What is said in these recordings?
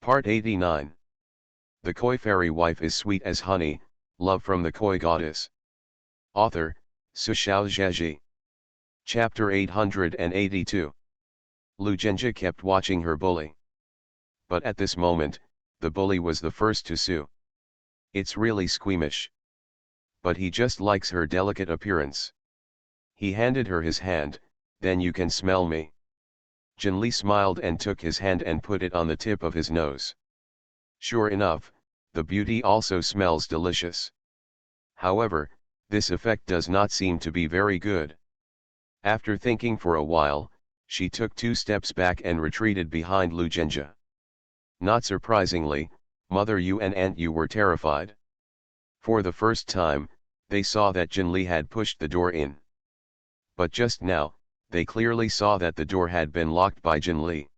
Part 89. The Koi Fairy Wife is Sweet as Honey, Love from the Koi Goddess. Author, Su Xiaozhezhi. Chapter 882. Lu Zhenjie kept watching her bully. But at this moment, the bully was the first to sue. It's really squeamish. But he just likes her delicate appearance. He handed her his hand, then you can smell me. Jinli smiled and took his hand and put it on the tip of his nose. Sure enough, the beauty also smells delicious. However, this effect does not seem to be very good. After thinking for a while, she took 2 steps back and retreated behind Lu Zhenjie. Not surprisingly, Mother Yu and Aunt Yu were terrified. For the first time, they saw that Jinli had pushed the door in. But just now, they clearly saw that the door had been locked by Jinli.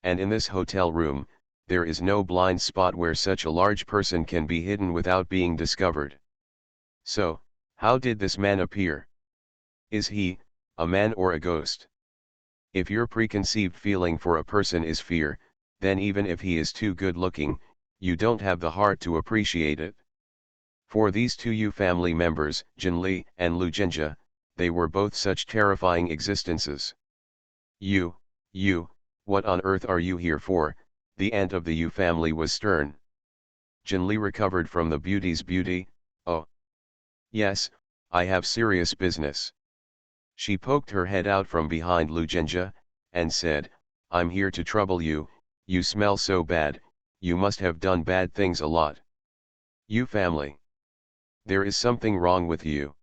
And in this hotel room, there is no blind spot where such a large person can be hidden without being discovered. So, how did this man appear? Is he a man or a ghost? If your preconceived feeling for a person is fear, then even if he is too good looking, you don't have the heart to appreciate it. For these 2 Yu family members, Jinli and Lu Zhenjie, they were both such terrifying existences. You, what on earth are you here for? The aunt of the Yu family was stern. Jinli recovered from the beauty's beauty. Oh. Yes, I have serious business. She poked her head out from behind Lu Zhenjie, and said, I'm here to trouble you, you smell so bad, you must have done bad things a lot. Yu family. There is something wrong with you.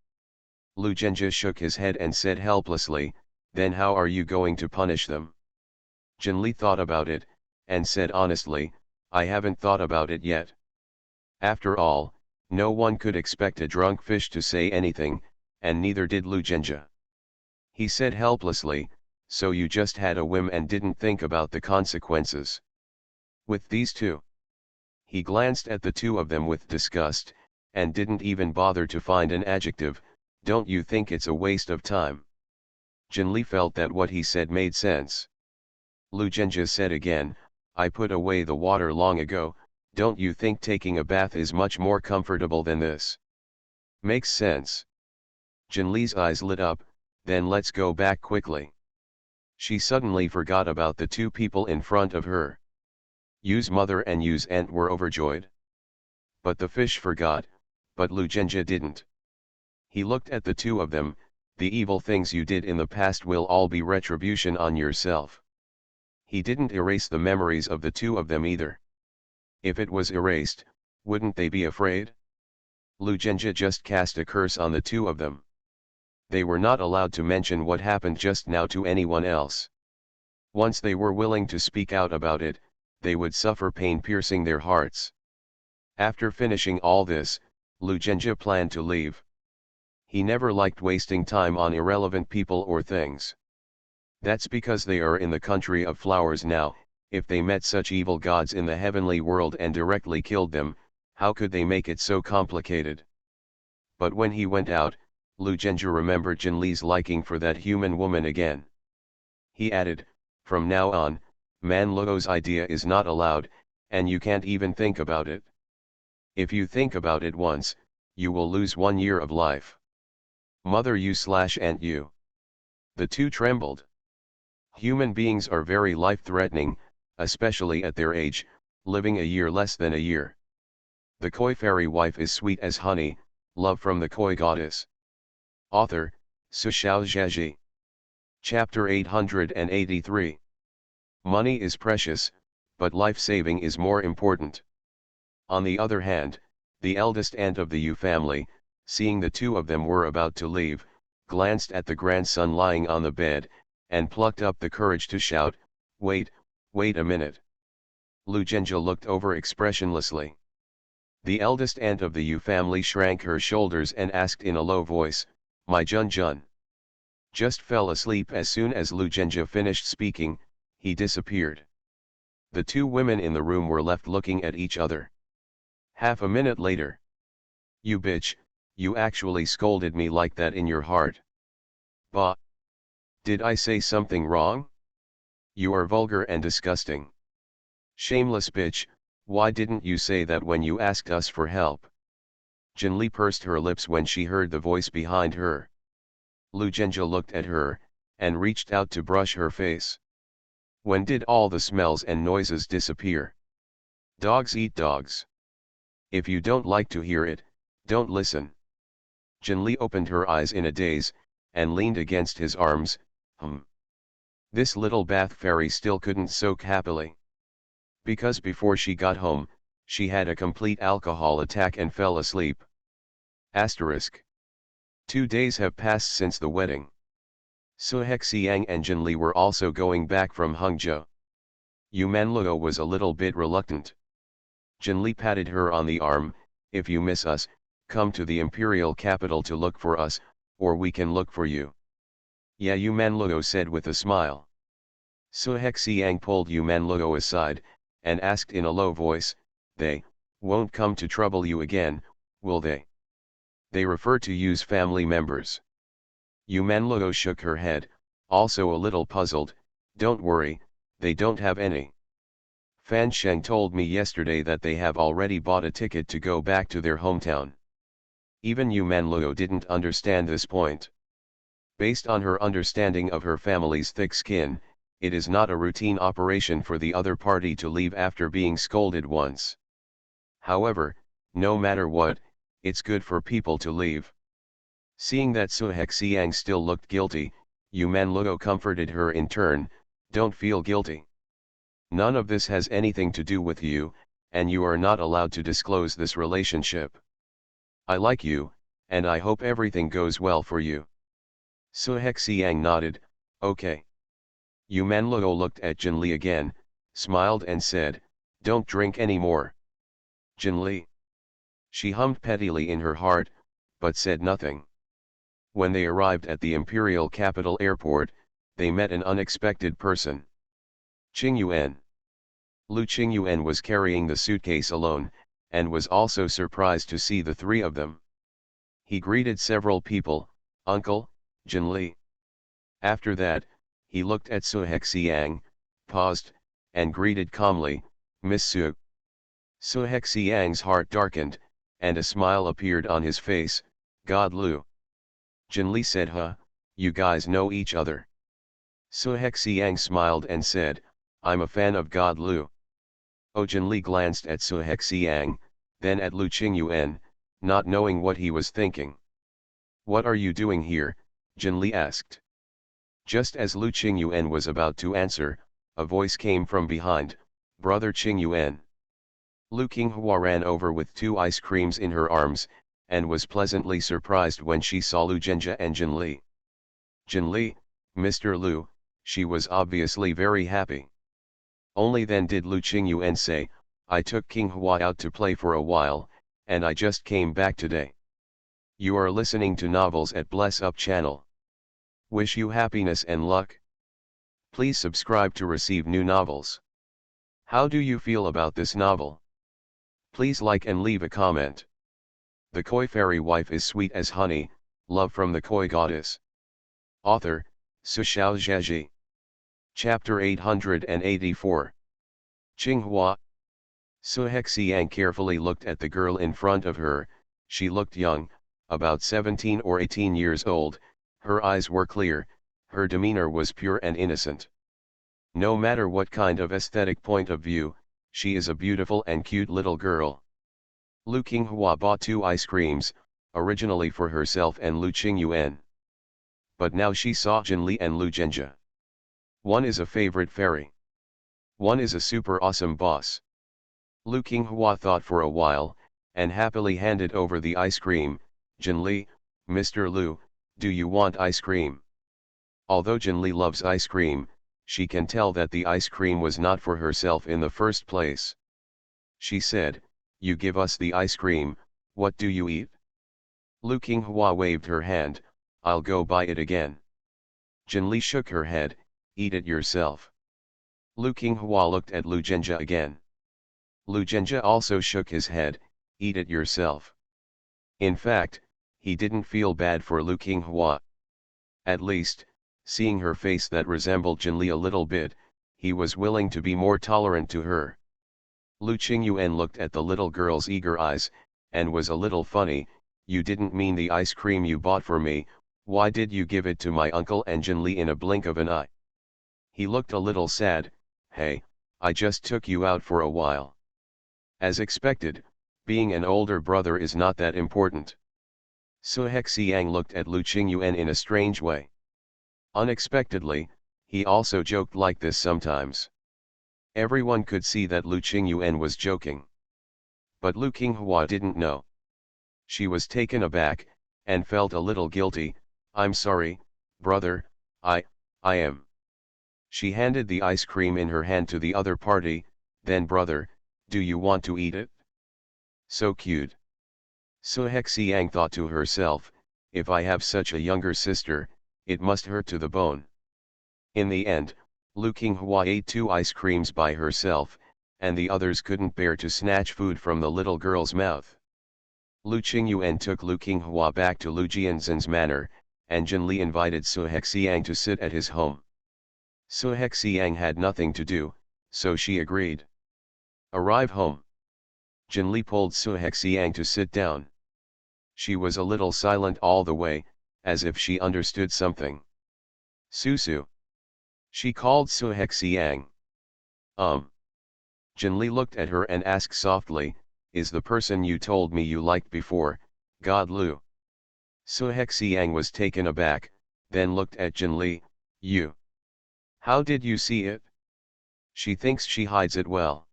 Lu Zhenjie shook his head and said helplessly, then how are you going to punish them? Jinli thought about it, and said honestly, I haven't thought about it yet. After all, no one could expect a drunk fish to say anything, and neither did Lu Zhenjie. He said helplessly, so you just had a whim and didn't think about the consequences. With these 2. He glanced at the 2 of them with disgust, and didn't even bother to find an adjective. Don't you think it's a waste of time? Jinli felt that what he said made sense. Lu Zhenjie said again, I put away the water long ago, don't you think taking a bath is much more comfortable than this? Makes sense. Jinli's eyes lit up, then let's go back quickly. She suddenly forgot about the 2 people in front of her. Yu's mother and Yu's aunt were overjoyed. But the fish forgot, but Lu Zhenjie didn't. He looked at the 2 of them, the evil things you did in the past will all be retribution on yourself. He didn't erase the memories of the 2 of them either. If it was erased, wouldn't they be afraid? Lu Zhenjie just cast a curse on the 2 of them. They were not allowed to mention what happened just now to anyone else. Once they were willing to speak out about it, they would suffer pain piercing their hearts. After finishing all this, Lu Zhenjie planned to leave. He never liked wasting time on irrelevant people or things. That's because they are in the country of flowers now. If they met such evil gods in the heavenly world and directly killed them, how could they make it so complicated? But when he went out, Lu Zhenjie remembered Jinli's liking for that human woman again. He added, from now on, Man Luo's idea is not allowed, and you can't even think about it. If you think about it once, you will lose 1 year of life. Mother Yu/Aunt Yu. The 2 trembled. Human beings are very life-threatening, especially at their age, living a year less than a year. The Koi Fairy Wife is Sweet as Honey, Love from the Koi Goddess. Author, Su Xiaozhezhi. Chapter 883. Money is precious, but life-saving is more important. On the other hand, the eldest aunt of the Yu family, seeing the 2 of them were about to leave, glanced at the grandson lying on the bed, and plucked up the courage to shout, wait a minute. Lu Zhenjie looked over expressionlessly. The eldest aunt of the Yu family shrank her shoulders and asked in a low voice, my Jun just fell asleep. As soon as Lu Zhenjie finished speaking, he disappeared. The 2 women in the room were left looking at each other. Half a minute later. You bitch, you actually scolded me like that in your heart. Bah! Did I say something wrong? You are vulgar and disgusting. Shameless bitch, why didn't you say that when you asked us for help? Jinli pursed her lips when she heard the voice behind her. Lu Zhenjie looked at her, and reached out to brush her face. When did all the smells and noises disappear? Dogs eat dogs. If you don't like to hear it, don't listen. Jinli opened her eyes in a daze, and leaned against his arms. This little bath fairy still couldn't soak happily. Because before she got home, she had a complete alcohol attack and fell asleep. Asterisk. 2 days have passed since the wedding. Suhexiang and Jinli were also going back from Hangzhou. Yumanluo was a little bit reluctant. Jinli patted her on the arm. If you miss us, come to the imperial capital to look for us, or we can look for you. Yeah, Yumanluo said with a smile. Suhexiang pulled Yumanluo aside, and asked in a low voice, they won't come to trouble you again, will they? They refer to you's family members. Yumanluo shook her head, also a little puzzled. Don't worry, they don't have any. Fan Sheng told me yesterday that they have already bought a ticket to go back to their hometown. Even Yumanluo didn't understand this point. Based on her understanding of her family's thick skin, it is not a routine operation for the other party to leave after being scolded once. However, no matter what, it's good for people to leave. Seeing that Suhexiang still looked guilty, Yumanluo comforted her in turn. Don't feel guilty. None of this has anything to do with you, and you are not allowed to disclose this relationship. I like you, and I hope everything goes well for you. Suhexiang nodded, okay. Yumanluo looked at Jinli again, smiled and said, don't drink anymore. Jinli. She hummed pettily in her heart, but said nothing. When they arrived at the imperial capital airport, they met an unexpected person. Qingyuan. Lu Qingyuan was carrying the suitcase alone, and was also surprised to see the three of them. He greeted several people, Uncle, Jinli. After that, he looked at Suhexiang, paused, and greeted calmly, Miss Su. Suhexiang's heart darkened, and a smile appeared on his face. God Lu. Jinli said, you guys know each other. Suhexiang smiled and said, I'm a fan of God Lu. Jinli glanced at Suhexiang, then at Lu Qingyuan, not knowing what he was thinking. What are you doing here? Jinli asked. Just as Lu Qingyuan was about to answer, a voice came from behind, Brother Qingyuan. Lu Qinghua ran over with 2 ice creams in her arms, and was pleasantly surprised when she saw Lu Zhenjie and Jinli. Jinli, Mr. Lu, she was obviously very happy. Only then did Lu Qingyuan say, I took Qinghua out to play for a while, and I just came back today. You are listening to novels at Bless Up channel. Wish you happiness and luck. Please subscribe to receive new novels. How do you feel about this novel? Please like and leave a comment. The Koi Fairy Wife is sweet as honey, love from the Koi Goddess. Author, Sushao Zheji. Chapter 884. Qinghua. Suhexiang carefully looked at the girl in front of her. She looked young, about 17 or 18 years old, her eyes were clear, her demeanor was pure and innocent. No matter what kind of aesthetic point of view, she is a beautiful and cute little girl. Lu Qinghua bought 2 ice creams, originally for herself and Lu Qingyuan. But now she saw Jinli and Lu Zhenjie. One is a favorite fairy. One is a super awesome boss. Lu Qinghua thought for a while, and happily handed over the ice cream. Jinli, Mr. Lu, do you want ice cream? Although Jinli loves ice cream, she can tell that the ice cream was not for herself in the first place. She said, you give us the ice cream, what do you eat? Lu Qinghua waved her hand, I'll go buy it again. Jinli shook her head, eat it yourself. Lu Qinghua looked at Lu Zhenjie again. Lu Zhenjie also shook his head, eat it yourself. In fact, he didn't feel bad for Lu Qinghua. At least, seeing her face that resembled Jinli a little bit, he was willing to be more tolerant to her. Lu Qingyuan looked at the little girl's eager eyes, and was a little funny. You didn't mean the ice cream you bought for me, why did you give it to my uncle and Jinli in a blink of an eye? He looked a little sad. Hey, I just took you out for a while. As expected, being an older brother is not that important. Su Hexiang looked at Lu Qingyuan in a strange way. Unexpectedly, he also joked like this sometimes. Everyone could see that Lu Qingyuan was joking. But Lu Qinghua didn't know. She was taken aback, and felt a little guilty. I'm sorry, brother, I am. She handed the ice cream in her hand to the other party. Then brother, do you want to eat it? So cute. Su Hexiang thought to herself, if I have such a younger sister, it must hurt to the bone. In the end, Lu Qinghua ate 2 ice creams by herself, and the others couldn't bear to snatch food from the little girl's mouth. Lu Qingyuan took Lu Qinghua back to Lu Jianzhen's manor, and Jinli invited Su Hexiang to sit at his home. Su Hexiang had nothing to do, so she agreed. Arrive home. Jinli pulled Su Hexiang to sit down. She was a little silent all the way, as if she understood something. Susu. She called Su Hexiang. Jinli looked at her and asked softly, is the person you told me you liked before, God Lu? Su Hexiang was taken aback, then looked at Jinli, you. How did you see it? She thinks she hides it well.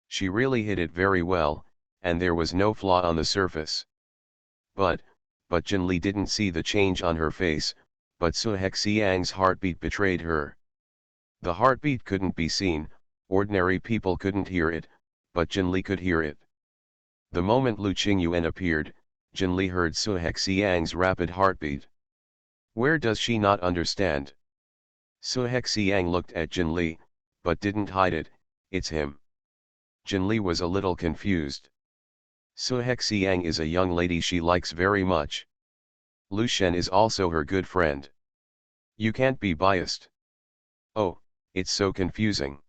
She really hid it very well, and there was no flaw on the surface. But Jinli didn't see the change on her face, but Su Hexiang's heartbeat betrayed her. The heartbeat couldn't be seen, ordinary people couldn't hear it, but Jinli could hear it. The moment Lu Qingyuan appeared, Jinli heard Su Hexiang's rapid heartbeat. Where does she not understand? Su Hexiang looked at Jinli, but didn't hide it, it's him. Jinli was a little confused. Su Hexiang is a young lady she likes very much. Lu Shen is also her good friend. You can't be biased. Oh, it's so confusing.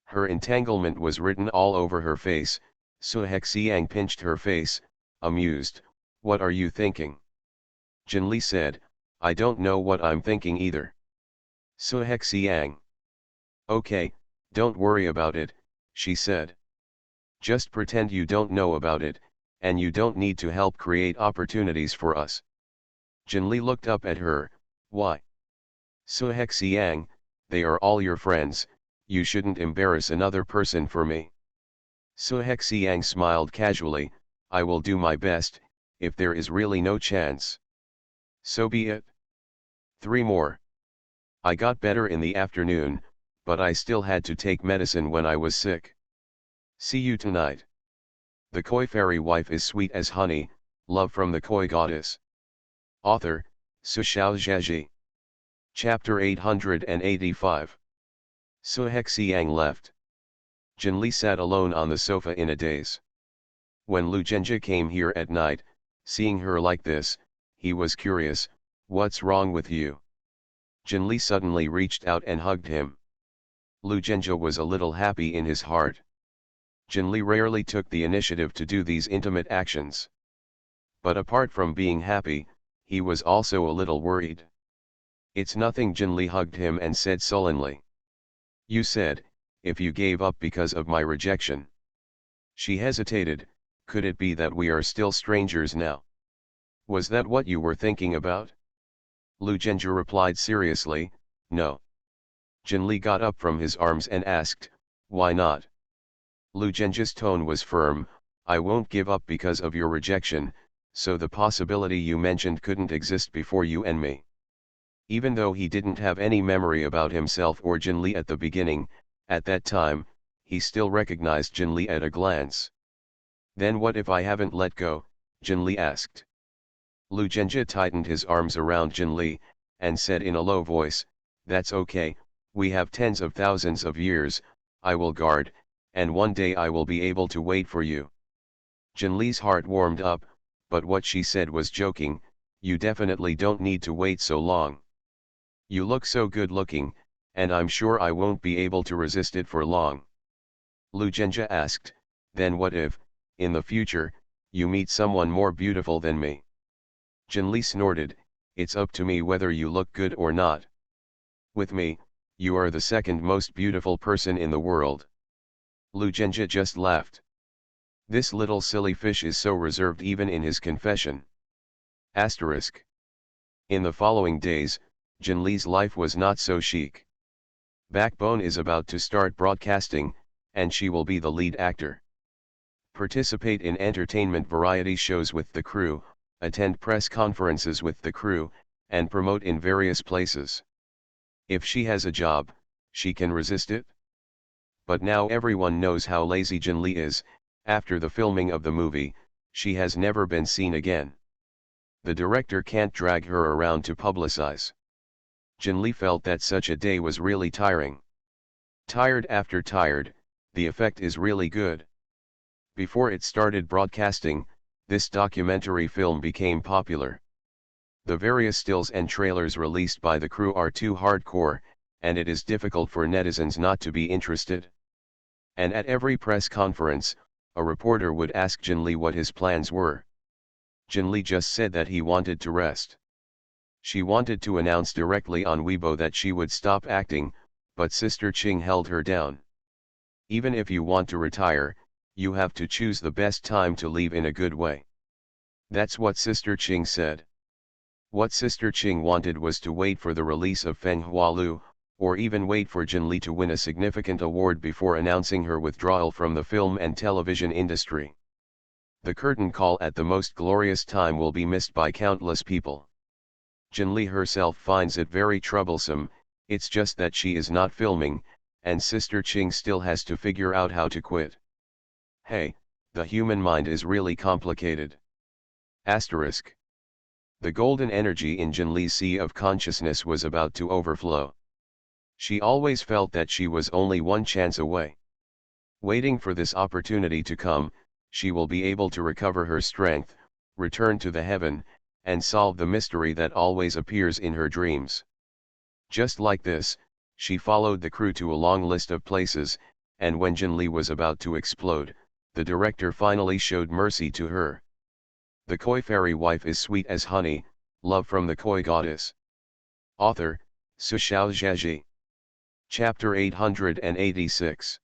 Her entanglement was written all over her face. Su Hexiang pinched her face, amused. What are you thinking? Jinli said, I don't know what I'm thinking either. Su Hexiang. Okay, don't worry about it, she said. Just pretend you don't know about it, and you don't need to help create opportunities for us. Jinli looked up at her, why? Su Hexiang, they are all your friends, you shouldn't embarrass another person for me. Su Hexiang smiled casually, I will do my best, if there is really no chance. So be it. 3 more. I got better in the afternoon, but I still had to take medicine when I was sick. See you tonight. The Koi fairy wife is sweet as honey, love from the Koi goddess. Author, Su Xiaozhaji. Chapter 885. Su Hexiang left. Jinli sat alone on the sofa in a daze. When Lu Zhenjie came here at night, seeing her like this, he was curious, what's wrong with you? Jinli suddenly reached out and hugged him. Lu Zhenjie was a little happy in his heart. Jinli rarely took the initiative to do these intimate actions. But apart from being happy, he was also a little worried. It's nothing, Jinli hugged him and said sullenly. You said, if you gave up because of my rejection. She hesitated, could it be that we are still strangers now? Was that what you were thinking about? Lu Zhenjie replied seriously, no. Jinli got up from his arms and asked, why not? Lu Zhenjie's tone was firm, I won't give up because of your rejection, so the possibility you mentioned couldn't exist before you and me. Even though he didn't have any memory about himself or Jinli at the beginning, at that time, he still recognized Jinli at a glance. Then what if I haven't let go? Jinli asked. Lu Zhenjie tightened his arms around Jinli, and said in a low voice, that's okay, we have tens of thousands of years, I will guard, and one day I will be able to wait for you. Jinli's heart warmed up, but what she said was joking, you definitely don't need to wait so long. You look so good looking, and I'm sure I won't be able to resist it for long. Lu Zhenjia asked, then what if, in the future, you meet someone more beautiful than me? Jin Li snorted, it's up to me whether you look good or not. With me, you are the second most beautiful person in the world. Lu Zhenjia just laughed. This little silly fish is so reserved even in his confession. Asterisk. In the following days, Jin Li's life was not so chic. Backbone is about to start broadcasting, and she will be the lead actor. Participate in entertainment variety shows with the crew, attend press conferences with the crew, and promote in various places. If she has a job, she can resist it? But now everyone knows how lazy Jin Li is. After the filming of the movie, she has never been seen again. The director can't drag her around to publicize. Jin Li felt that such a day was really tiring. Tired after tired, the effect is really good. Before it started broadcasting, this documentary film became popular. The various stills and trailers released by the crew are too hardcore, and it is difficult for netizens not to be interested. And at every press conference, a reporter would ask Jin Li what his plans were. Jin Li just said that he wanted to rest. She wanted to announce directly on Weibo that she would stop acting, but Sister Ching held her down. Even if you want to retire, you have to choose the best time to leave in a good way. That's what Sister Ching said. What Sister Ching wanted was to wait for the release of Feng Hualu, or even wait for Jin Li to win a significant award before announcing her withdrawal from the film and television industry. The curtain call at the most glorious time will be missed by countless people. Jin Li herself finds it very troublesome, it's just that she is not filming, and Sister Ching still has to figure out how to quit. Hey, the human mind is really complicated. Asterisk. The golden energy in Jin Li's sea of consciousness was about to overflow. She always felt that she was only one chance away. Waiting for this opportunity to come, she will be able to recover her strength, return to the heaven, and solve the mystery that always appears in her dreams. Just like this, she followed the crew to a long list of places, and when Jin Li was about to explode, the director finally showed mercy to her. The koi fairy wife is sweet as honey, love from the koi goddess. Author, Sushao Zhaji. Chapter 886.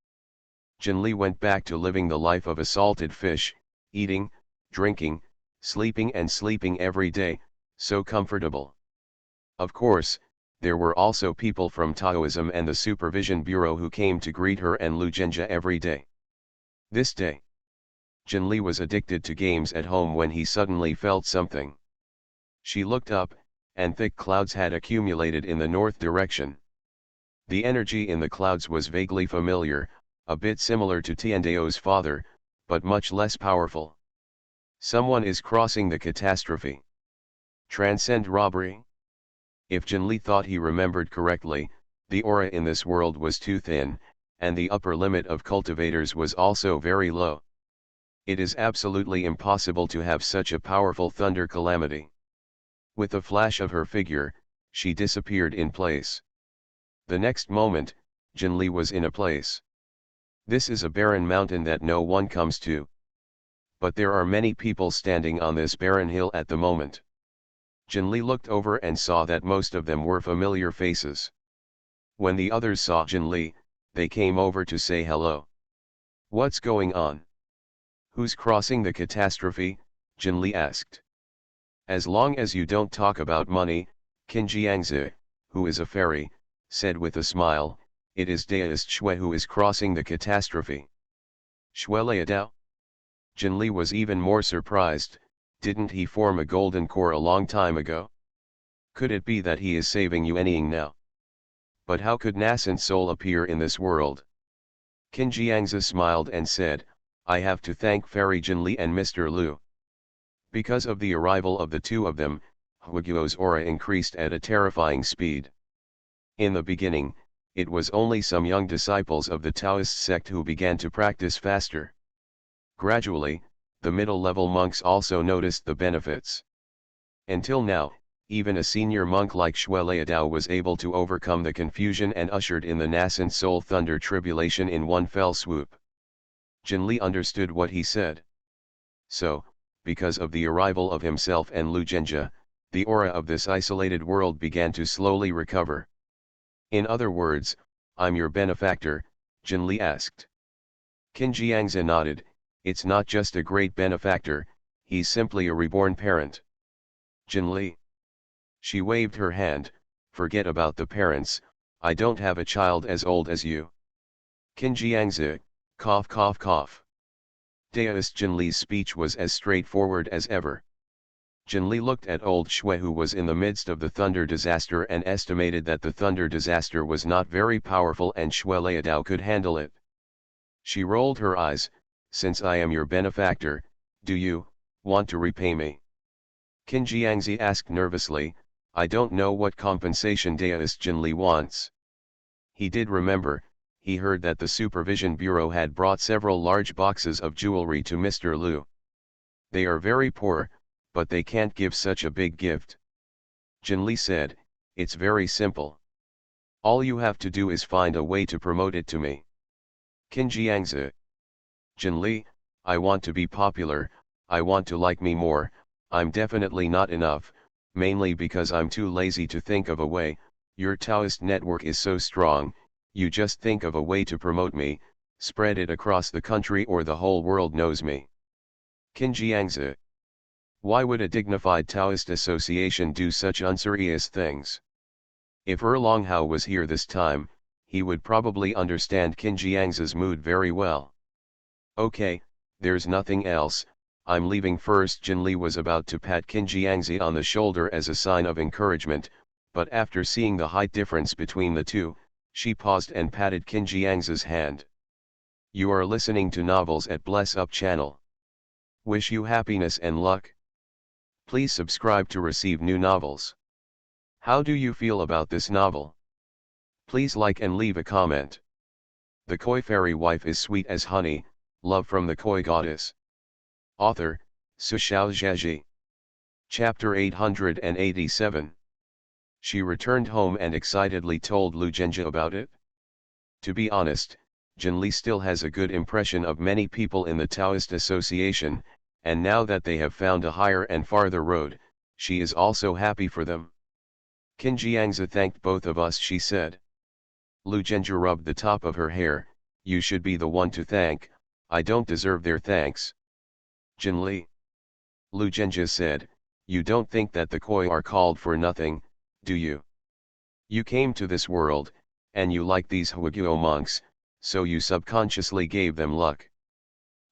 Jin Li went back to living the life of a salted fish, eating, drinking, sleeping and sleeping every day, so comfortable. Of course, there were also people from Taoism and the Supervision Bureau who came to greet her and Lu Zhenjia every day. This day, Jin Li was addicted to games at home when he suddenly felt something. She looked up, and thick clouds had accumulated in the north direction. The energy in the clouds was vaguely familiar, a bit similar to Tiandao's father, but much less powerful. Someone is crossing the catastrophe. Transcend robbery? If Jin Li thought he remembered correctly, the aura in this world was too thin, and the upper limit of cultivators was also very low. It is absolutely impossible to have such a powerful thunder calamity. With a flash of her figure, she disappeared in place. The next moment, Jin Li was in a place. This is a barren mountain that no one comes to. But there are many people standing on this barren hill at the moment. Jin Li looked over and saw that most of them were familiar faces. When the others saw Jin Li, they came over to say hello. What's going on? Who's crossing the catastrophe? Jin Li asked. As long as you don't talk about money, Qin Jiangzi, who is a fairy, said with a smile, it is Daoist Shui who is crossing the catastrophe. Shueleadao? Jin Li was even more surprised, didn't he form a golden core a long time ago? Could it be that he is saving Yuanying now? But how could nascent soul appear in this world? Qin Jiangzi smiled and said, I have to thank Fairy Jin Li and Mr. Lu. Because of the arrival of the two of them, Huiguo's aura increased at a terrifying speed. In the beginning, it was only some young disciples of the Taoist sect who began to practice faster. Gradually, the middle-level monks also noticed the benefits. Until now, even a senior monk like Shueleadao was able to overcome the confusion and ushered in the nascent soul thunder tribulation in one fell swoop. Jinli understood what he said. So, because of the arrival of himself and Lu Zhenjie, the aura of this isolated world began to slowly recover. In other words, I'm your benefactor, Jinli asked. Qin Jiangzi nodded, it's not just a great benefactor, he's simply a reborn parent. Jinli. She waved her hand, forget about the parents, I don't have a child as old as you. Qin Jiangzi, cough cough cough. Daoist Jinli's speech was as straightforward as ever. Jinli looked at old Shui, who was in the midst of the thunder disaster, and estimated that the thunder disaster was not very powerful and Shui Liadao could handle it. She rolled her eyes, since I am your benefactor, do you want to repay me? Qin Jiangzi asked nervously, I don't know what compensation Daoist Jinli wants. He did remember, he heard that the Supervision Bureau had brought several large boxes of jewelry to Mr. Liu. They are very poor, but they can't give such a big gift. Jinli said, it's very simple. All you have to do is find a way to promote it to me. Qin Jiangzi. Jinli, I want to be popular, I want to like me more, I'm definitely not enough, mainly because I'm too lazy to think of a way, your Taoist network is so strong, you just think of a way to promote me, spread it across the country or the whole world knows me. Qin Jiangzi. Why would a dignified Taoist association do such unserious things? If Erlong Hao was here this time, he would probably understand Qin Jiangzi's mood very well. Okay, there's nothing else, I'm leaving first. Jinli was about to pat Qin Jiangzi on the shoulder as a sign of encouragement, but after seeing the height difference between the two, she paused and patted Qin Jiangzi's hand. You are listening to Novels at Bless Up channel. Wish you happiness and luck. Please subscribe to receive new novels. How do you feel about this novel? Please like and leave a comment. The Koi Fairy Wife is sweet as honey, love from the Koi Goddess. Author, Su Xiaozhaji. Chapter 887. She returned home and excitedly told Lu Zhenjie about it. To be honest, Jinli still has a good impression of many people in the Taoist Association, and now that they have found a higher and farther road, she is also happy for them. Qin Jiangzi thanked both of us, she said. Lu Zhenjie rubbed the top of her hair, you should be the one to thank, I don't deserve their thanks. Jinli. Lu Zhenjie said, you don't think that the Koi are called for nothing, do you? You came to this world, and you like these Huaguo monks, so you subconsciously gave them luck.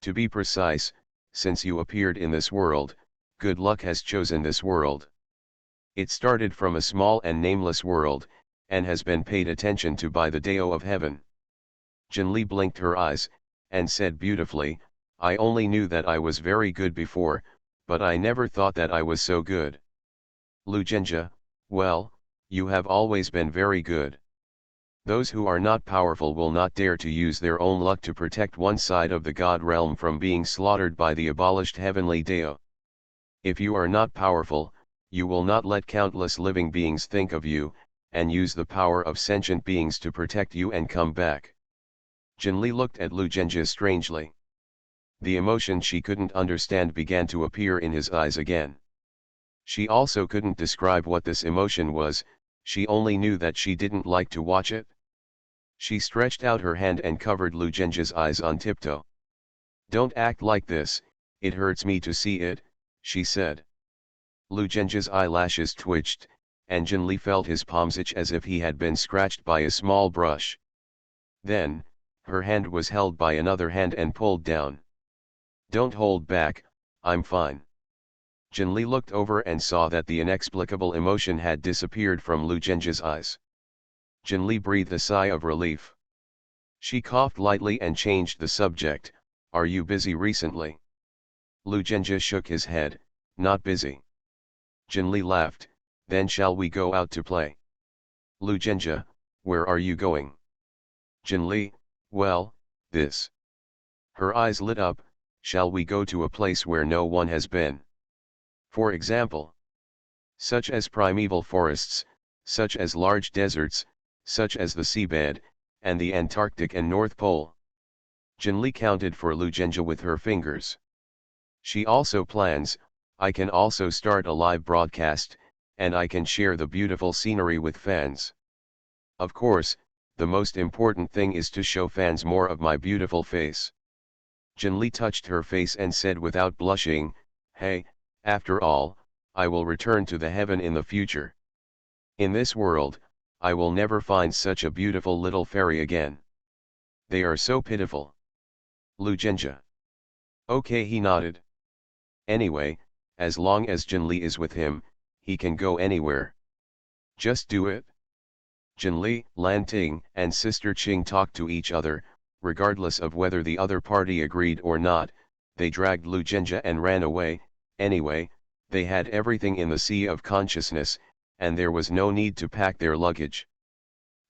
To be precise, since you appeared in this world, good luck has chosen this world. It started from a small and nameless world, and has been paid attention to by the Dao of Heaven. Jinli blinked her eyes, and said beautifully, I only knew that I was very good before, but I never thought that I was so good. Lu Zhenjie, well, you have always been very good. Those who are not powerful will not dare to use their own luck to protect one side of the God realm from being slaughtered by the abolished heavenly Dao. If you are not powerful, you will not let countless living beings think of you, and use the power of sentient beings to protect you and come back. Jinli looked at Lu Zhenjie strangely. The emotion she couldn't understand began to appear in his eyes again. She also couldn't describe what this emotion was, she only knew that she didn't like to watch it. She stretched out her hand and covered Lu Zhenjie's eyes on tiptoe. Don't act like this, it hurts me to see it, she said. Lu Zhenjie's eyelashes twitched, and Jinli felt his palms itch as if he had been scratched by a small brush. Then, her hand was held by another hand and pulled down. Don't hold back, I'm fine. Jinli looked over and saw that the inexplicable emotion had disappeared from Lu Zhenjie's eyes. Jinli breathed a sigh of relief. She coughed lightly and changed the subject, are you busy recently? Lu Zhenjie shook his head, not busy. Jinli laughed, then shall we go out to play? Lu Zhenjie, where are you going? Jinli, well, this. Her eyes lit up, shall we go to a place where no one has been? For example, such as primeval forests, such as large deserts, such as the seabed, and the Antarctic and North Pole. Jinli counted for Lu Zhenjia with her fingers. She also plans, I can also start a live broadcast, and I can share the beautiful scenery with fans. Of course, the most important thing is to show fans more of my beautiful face. Jinli touched her face and said without blushing, hey, after all, I will return to the heaven in the future. In this world, I will never find such a beautiful little fairy again. They are so pitiful. Lu Zhenjia. Okay, he nodded. Anyway, as long as Jinli is with him, he can go anywhere. Just do it. Jinli, Lanting, and Sister Qing talked to each other, regardless of whether the other party agreed or not. They dragged Lu Zhenjia and ran away. Anyway, they had everything in the sea of consciousness, and there was no need to pack their luggage.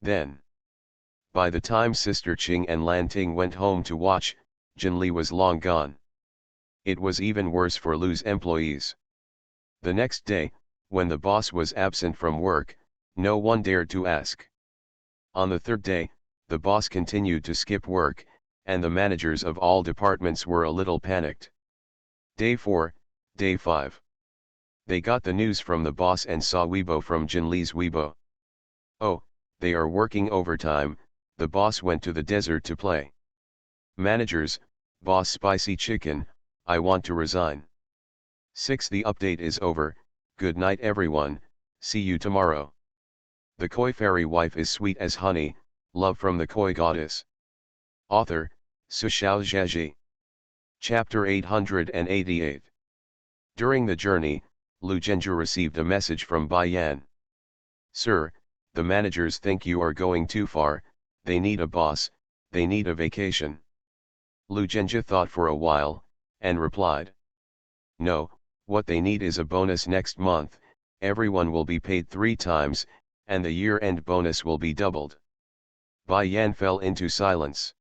Then, by the time Sister Qing and Lanting went home to watch, Jinli was long gone. It was even worse for Lu's employees. The next day, when the boss was absent from work, no one dared to ask. On the third day, the boss continued to skip work, and the managers of all departments were a little panicked. Day 4, Day 5. They got the news from the boss and saw Weibo from Jinli's Weibo. Oh, they are working overtime. The boss went to the desert to play. Managers, boss spicy chicken, I want to resign. 6. The update is over. Good night everyone, see you tomorrow. The koi fairy wife is sweet as honey, love from the koi goddess. Author, Sushao Zheji. Chapter 888. During the journey, Lu Zhenjia received a message from Bai Yan. Sir, the managers think you are going too far, they need a boss, they need a vacation. Lu Zhenjia thought for a while, and replied. No, what they need is a bonus next month, everyone will be paid 3 times, and the year-end bonus will be doubled. Bai Yan fell into silence.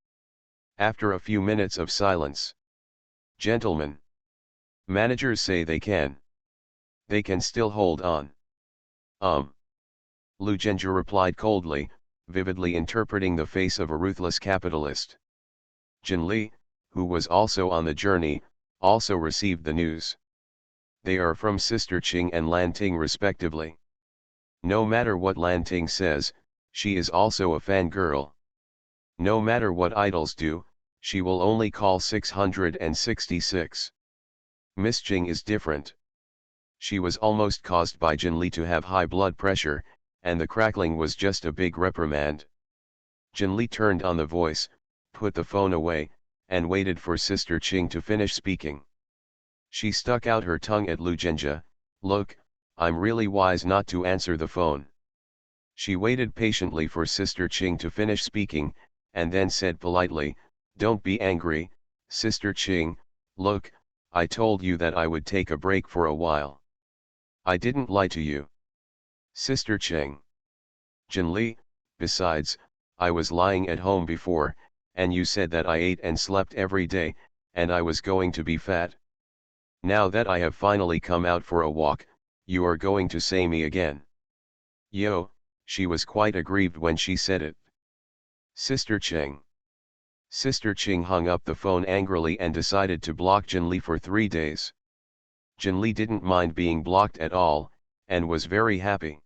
After a few minutes of silence. Gentlemen. Managers say they can. They can still hold on. Lu Zhenjia replied coldly, vividly interpreting the face of a ruthless capitalist. Jinli, who was also on the journey, also received the news. They are from Sister Qing and Lanting respectively. No matter what Lanting says, she is also a fangirl. No matter what idols do, she will only call 666. Miss Qing is different. She was almost caused by Jinli to have high blood pressure, and the crackling was just a big reprimand. Jinli turned on the voice, put the phone away, and waited for Sister Qing to finish speaking. She stuck out her tongue at Lu Zhenjia. Look, I'm really wise not to answer the phone. She waited patiently for Sister Qing to finish speaking, and then said politely, don't be angry, Sister Qing, look, I told you that I would take a break for a while. I didn't lie to you. Sister Qing. Jinli, besides, I was lying at home before, and you said that I ate and slept every day, and I was going to be fat. Now that I have finally come out for a walk, you are going to say me again. Yo, she was quite aggrieved when she said it. Sister Qing. Sister Qing hung up the phone angrily and decided to block Jinli for 3 days. Jinli didn't mind being blocked at all, and was very happy.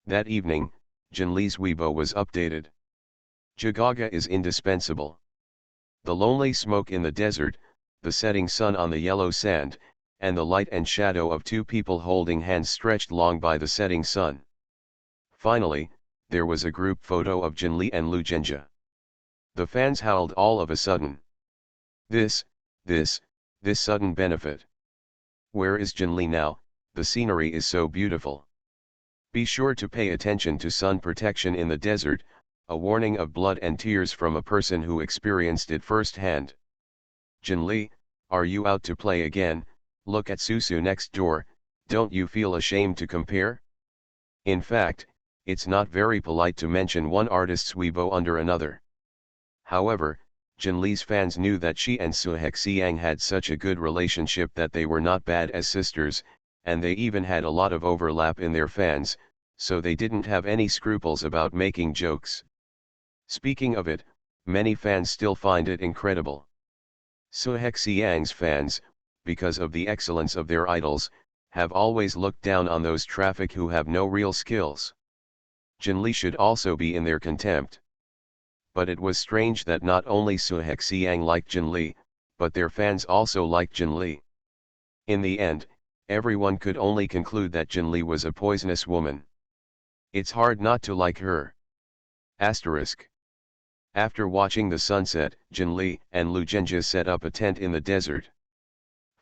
That evening, Jinli's Weibo was updated. Jagaga is indispensable. The lonely smoke in the desert, the setting sun on the yellow sand, and the light and shadow of 2 people holding hands stretched long by the setting sun. Finally, there was a group photo of Jinli and Lu Zhenjia. The fans howled all of a sudden. This sudden benefit. Where is Jinli now? The scenery is so beautiful. Be sure to pay attention to sun protection in the desert, a warning of blood and tears from a person who experienced it firsthand. Jinli, are you out to play again? Look at Susu next door, don't you feel ashamed to compare? In fact, it's not very polite to mention one artist's Weibo under another. However, Jinli's fans knew that she and Su Hexiang had such a good relationship that they were not bad as sisters, and they even had a lot of overlap in their fans, so they didn't have any scruples about making jokes. Speaking of it, Many fans still find it incredible. Suhexiang's fans, because of the excellence of their idols, have always looked down on those traffic who have no real skills. Jinli should also be in their contempt. But it was strange that not only Suhexiang liked Jinli, but their fans also liked Jinli. In the end, everyone could only conclude that Jinli was a poisonous woman. It's hard not to like her. Asterisk. After watching the sunset, Jinli and Lu Zhenjie set up a tent in the desert.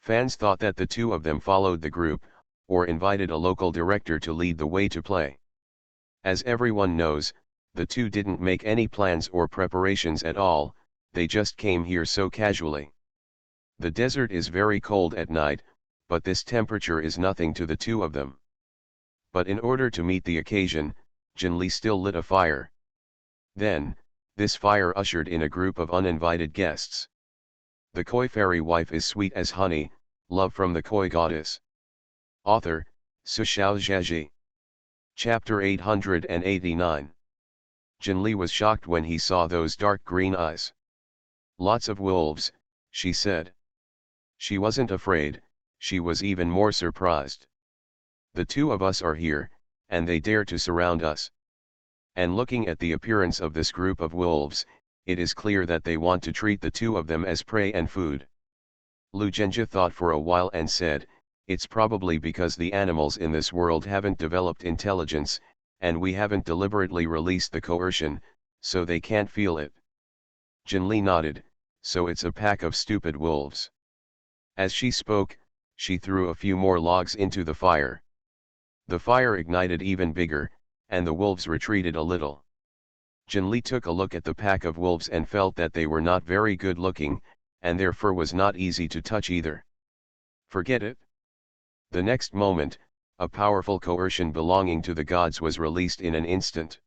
Fans thought that the two of them followed the group, or invited a local director to lead the way to play. As everyone knows, the two didn't make any plans or preparations at all, they just came here so casually. The desert is very cold at night, but this temperature is nothing to the two of them. But in order to meet the occasion, Jinli still lit a fire. Then, this fire ushered in a group of uninvited guests. The koi fairy wife is sweet as honey, love from the koi goddess. Author, Sushao Zhaji. Chapter 889. Jinli was shocked when he saw those dark green eyes. Lots of wolves, she said. She wasn't afraid, she was even more surprised. The two of us are here, and they dare to surround us. And looking at the appearance of this group of wolves, it is clear that they want to treat the two of them as prey and food. Lu Zhenjie thought for a while and said, it's probably because the animals in this world haven't developed intelligence, and we haven't deliberately released the coercion, so they can't feel it. Jinli nodded, so it's a pack of stupid wolves. As she spoke, she threw a few more logs into the fire. The fire ignited even bigger, and the wolves retreated a little. Jinli took a look at the pack of wolves and felt that they were not very good looking, and their fur was not easy to touch either. Forget it. The next moment, a powerful coercion belonging to the gods was released in an instant.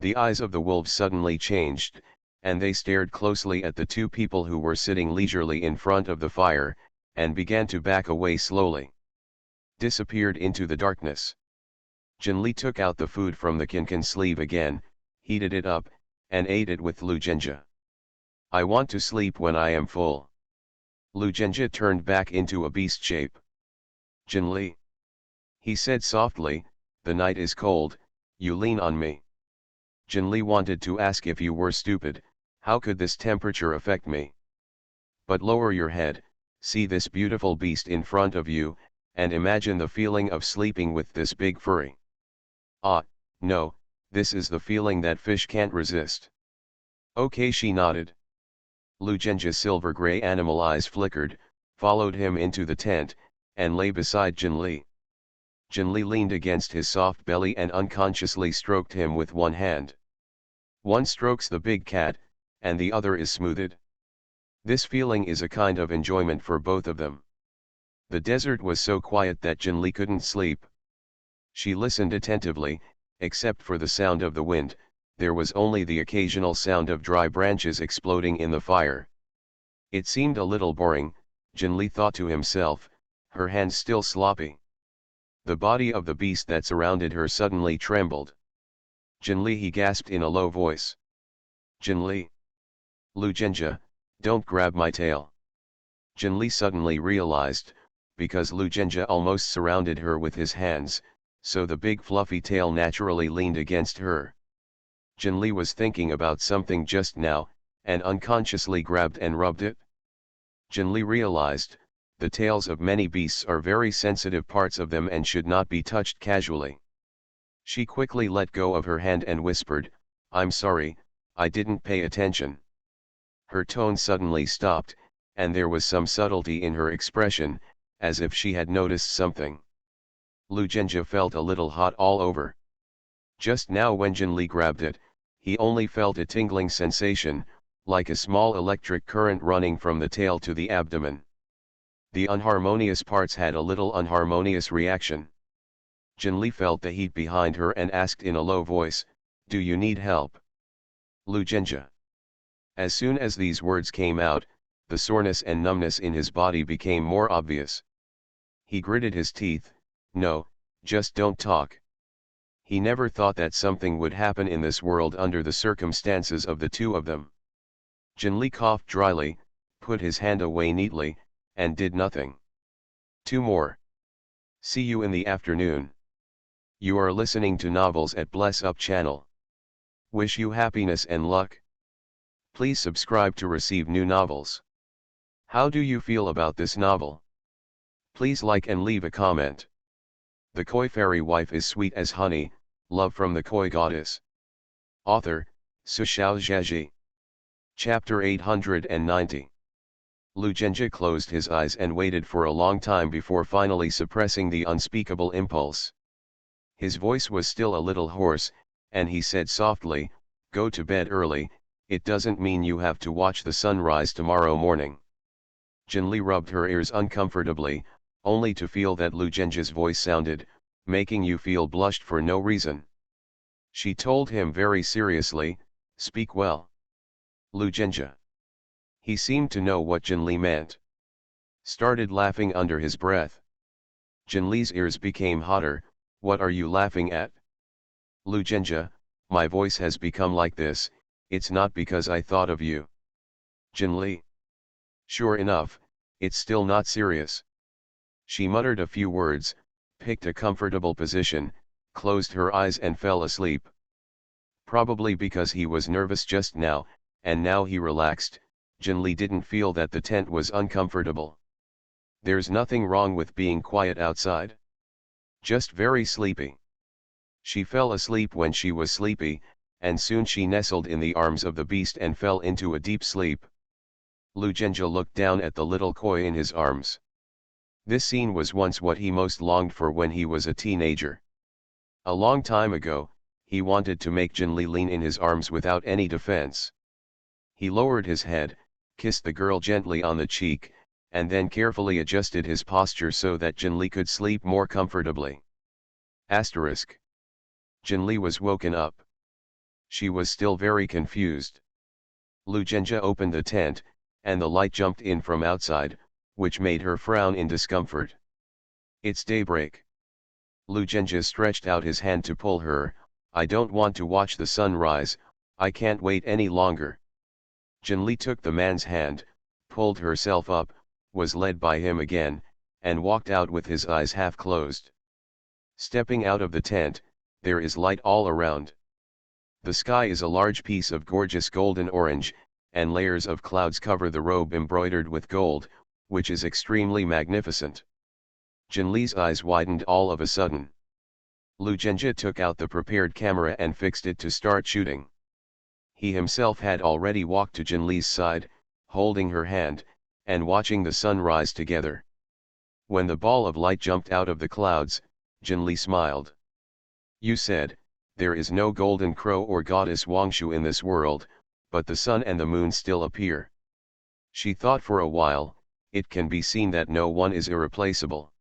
The eyes of the wolves suddenly changed, and they stared closely at the two people who were sitting leisurely in front of the fire, and began to back away slowly. Disappeared into the darkness. Jinli took out the food from the cancan sleeve again, heated it up, and ate it with Lu Zhenjie. I want to sleep when I am full. Lu Zhenjie turned back into a beast shape. Jinli, he said softly, the night is cold, you lean on me. Jinli wanted to ask if you were stupid, how could this temperature affect me? But lower your head, see this beautiful beast in front of you, and imagine the feeling of sleeping with this big furry. Ah, no, this is the feeling that fish can't resist. Okay, she nodded. Lu Zhenjie's silver-gray animal eyes flickered, followed him into the tent, and lay beside Jinli. Jinli leaned against his soft belly and unconsciously stroked him with one hand. One strokes the big cat, and the other is smoothed. This feeling is a kind of enjoyment for both of them. The desert was so quiet that Jinli couldn't sleep. She listened attentively, except for the sound of the wind, there was only the occasional sound of dry branches exploding in the fire. It seemed a little boring, Jinli thought to himself, her hands still sloppy. The body of the beast that surrounded her suddenly trembled. Jinli, he gasped in a low voice. Jinli. Lu Zhenjie, don't grab my tail. Jinli suddenly realized, because Lu Zhenjie almost surrounded her with his hands, so the big fluffy tail naturally leaned against her. Jinli was thinking about something just now, and unconsciously grabbed and rubbed it. Jinli realized, the tails of many beasts are very sensitive parts of them and should not be touched casually. She quickly let go of her hand and whispered, I'm sorry, I didn't pay attention. Her tone suddenly stopped, and there was some subtlety in her expression, as if she had noticed something. Lu Zhenjie felt a little hot all over. Just now when Jinli grabbed it, he only felt a tingling sensation, like a small electric current running from the tail to the abdomen. The unharmonious parts had a little unharmonious reaction. Jinli felt the heat behind her and asked in a low voice, do you need help? Lu Zhenjie. As soon as these words came out, the soreness and numbness in his body became more obvious. He gritted his teeth, no, just don't talk. He never thought that something would happen in this world under the circumstances of the two of them. Jinli coughed dryly, put his hand away neatly, and did nothing. 2 more. See you in the afternoon. You are listening to novels at Bless Up channel. Wish you happiness and luck. Please subscribe to receive new novels. How do you feel about this novel? Please like and leave a comment. The Koi Fairy Wife is Sweet as Honey, Love from the Koi Goddess. Author, Sushao Zheji. Chapter 890. Lu Zhenjie closed his eyes and waited for a long time before finally suppressing the unspeakable impulse. His voice was still a little hoarse, and he said softly, "Go to bed early, it doesn't mean you have to watch the sunrise tomorrow morning." Jinli rubbed her ears uncomfortably, only to feel that Lu Zhenjie's voice sounded, "Making you feel blushed for no reason." She told him very seriously, "Speak well." Lu Zhenjie. He seemed to know what Jinli meant. Started laughing under his breath. Jinli's ears became hotter. "What are you laughing at?" "Lu Zhenjie, my voice has become like this, it's not because I thought of you." Jinli. Sure enough, it's still not serious. She muttered a few words, picked a comfortable position, closed her eyes and fell asleep. Probably because he was nervous just now, and now he relaxed, Jinli didn't feel that the tent was uncomfortable. There's nothing wrong with being quiet outside. Just very sleepy. She fell asleep when she was sleepy, and soon she nestled in the arms of the beast and fell into a deep sleep. Lu Zhenjie looked down at the little koi in his arms. This scene was once what he most longed for when he was a teenager. A long time ago, he wanted to make Jinli lean in his arms without any defense. He lowered his head, kissed the girl gently on the cheek, and then carefully adjusted his posture so that Jinli could sleep more comfortably. Asterisk. Jinli was woken up. She was still very confused. Lu Zhenjie opened the tent, and the light jumped in from outside, which made her frown in discomfort. "It's daybreak." Lu Zhenjie stretched out his hand to pull her. "I don't want to watch the sunrise, I can't wait any longer." Jinli took the man's hand, pulled herself up, was led by him again, and walked out with his eyes half closed. Stepping out of the tent, there is light all around. The sky is a large piece of gorgeous golden orange, and layers of clouds cover the robe embroidered with gold, which is extremely magnificent. Jinli's eyes widened all of a sudden. Lu Zhenjie took out the prepared camera and fixed it to start shooting. He himself had already walked to Jinli's side, holding her hand, and watching the sun rise together. When the ball of light jumped out of the clouds, Jinli smiled. "You said, there is no golden crow or goddess Wangshu in this world, but the sun and the moon still appear." She thought for a while. It can be seen that no one is irreplaceable.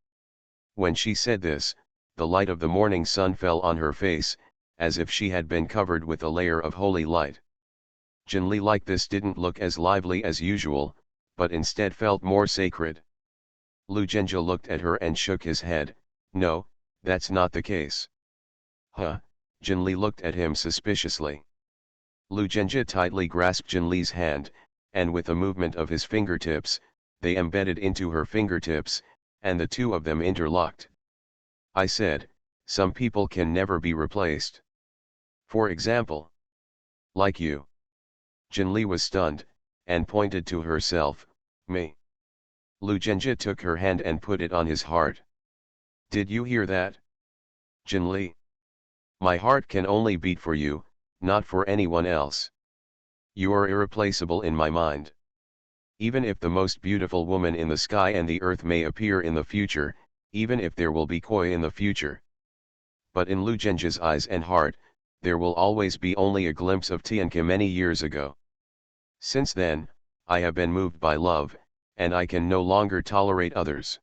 When she said this, the light of the morning sun fell on her face, as if she had been covered with a layer of holy light. Jinli like this didn't look as lively as usual, but instead felt more sacred. Lu Zhenjie looked at her and shook his head. "No, that's not the case." "Huh?" Jinli looked at him suspiciously. Lu Zhenjie tightly grasped Jinli's hand, and with a movement of his fingertips, they embedded into her fingertips, and the two of them interlocked. "I said, some people can never be replaced. For example, like you." Jinli was stunned, and pointed to herself. "Me." Lu Zhenjie took her hand and put it on his heart. "Did you hear that? Jinli? My heart can only beat for you, not for anyone else. You are irreplaceable in my mind. Even if the most beautiful woman in the sky and the earth may appear in the future, even if there will be koi in the future. But in Lu Zhenjie's eyes and heart, there will always be only a glimpse of Tianke many years ago. Since then, I have been moved by love, and I can no longer tolerate others.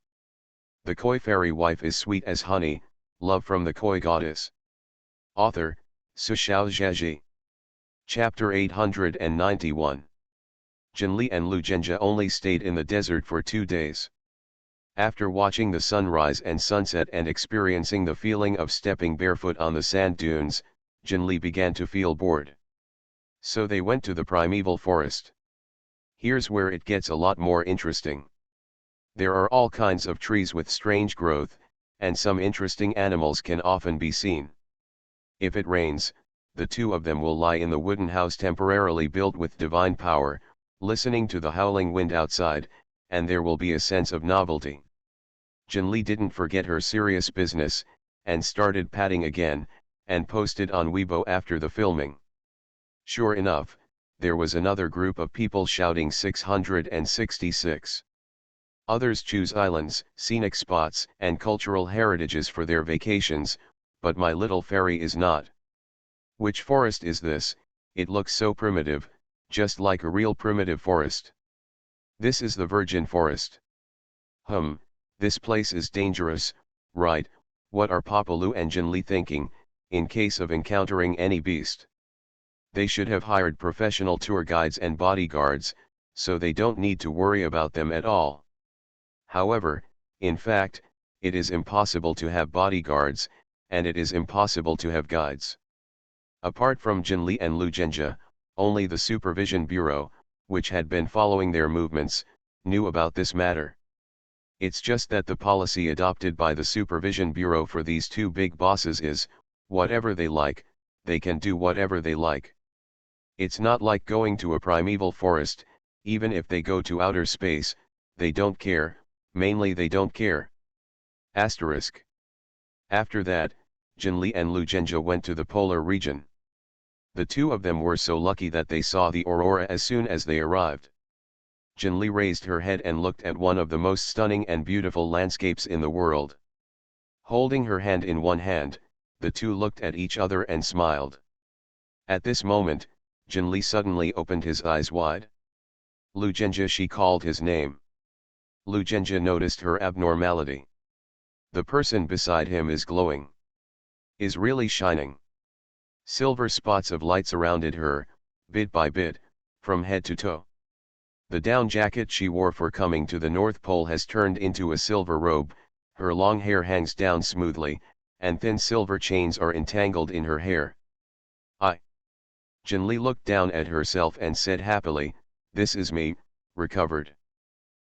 The Koi Fairy Wife is Sweet as Honey, Love from the Koi Goddess." Author, Sushao Zheji. Chapter 891. Jinli and Lu Zhenjie only stayed in the desert for 2 days. After watching the sunrise and sunset and experiencing the feeling of stepping barefoot on the sand dunes, Jinli began to feel bored. So they went to the primeval forest. Here's where it gets a lot more interesting. There are all kinds of trees with strange growth, and some interesting animals can often be seen. If it rains, the two of them will lie in the wooden house temporarily built with divine power, listening to the howling wind outside, and there will be a sense of novelty. Jinli didn't forget her serious business, and started padding again, and posted on Weibo after the filming. Sure enough, there was another group of people shouting 666. Others choose islands, scenic spots, and cultural heritages for their vacations, but my little fairy is not. Which forest is this? It looks so primitive, just like a real primitive forest. This is the virgin forest. This place is dangerous, right? What are Papalu and Jinli thinking, in case of encountering any beast? They should have hired professional tour guides and bodyguards, so they don't need to worry about them at all. However, in fact, it is impossible to have bodyguards, and it is impossible to have guides. Apart from Jinli and Lugenja, only the Supervision Bureau, which had been following their movements, knew about this matter. It's just that the policy adopted by the Supervision Bureau for these two big bosses is, whatever they like, they can do whatever they like. It's not like going to a primeval forest, even if they go to outer space, they don't care, mainly they don't care. Asterisk. After that, Jinli and Lugenja went to the polar region. The two of them were so lucky that they saw the aurora as soon as they arrived. Jinli raised her head and looked at one of the most stunning and beautiful landscapes in the world. Holding her hand in one hand, the two looked at each other and smiled. At this moment, Jinli suddenly opened his eyes wide. Lugenja, she called his name. Lugenja noticed her abnormality. The person beside him is glowing. Is really shining. Silver spots of light surrounded her, bit by bit, from head to toe. The down jacket she wore for coming to the North Pole has turned into a silver robe, her long hair hangs down smoothly, and thin silver chains are entangled in her hair. Jinli looked down at herself and said happily, "This is me, recovered."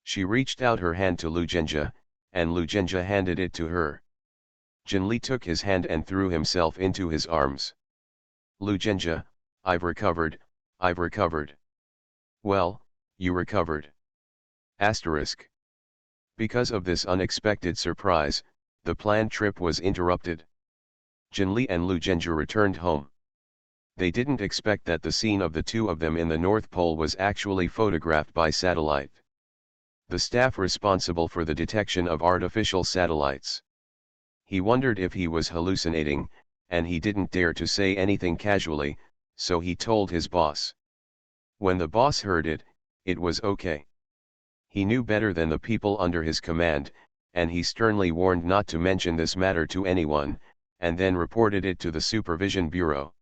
She reached out her hand to Lugenja, and Lugenja handed it to her. Jinli took his hand and threw himself into his arms. "Lugenja, I've recovered, I've recovered." "Well, you recovered." Asterisk. Because of this unexpected surprise, the planned trip was interrupted. Jinli and Lugenja returned home. They didn't expect that the scene of the two of them in the North Pole was actually photographed by satellite. The staff responsible for the detection of artificial satellites. He wondered if he was hallucinating, and he didn't dare to say anything casually, so he told his boss. When the boss heard it, it was okay. He knew better than the people under his command, and he sternly warned not to mention this matter to anyone, and then reported it to the Supervision Bureau.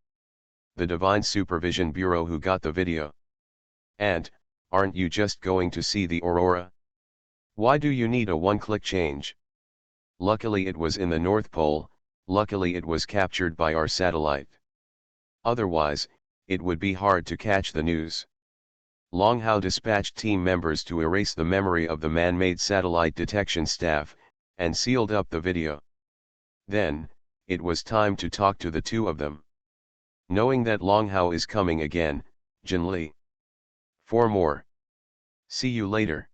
The Divine Supervision Bureau who got the video. "And, aren't you just going to see the aurora? Why do you need a one-click change?" Luckily it was in the North Pole, luckily it was captured by our satellite. Otherwise, it would be hard to catch the news. Long Hao dispatched team members to erase the memory of the man-made satellite detection staff, and sealed up the video. Then, it was time to talk to the two of them. Knowing that Long Hao is coming again, Jinli. 4 more. See you later.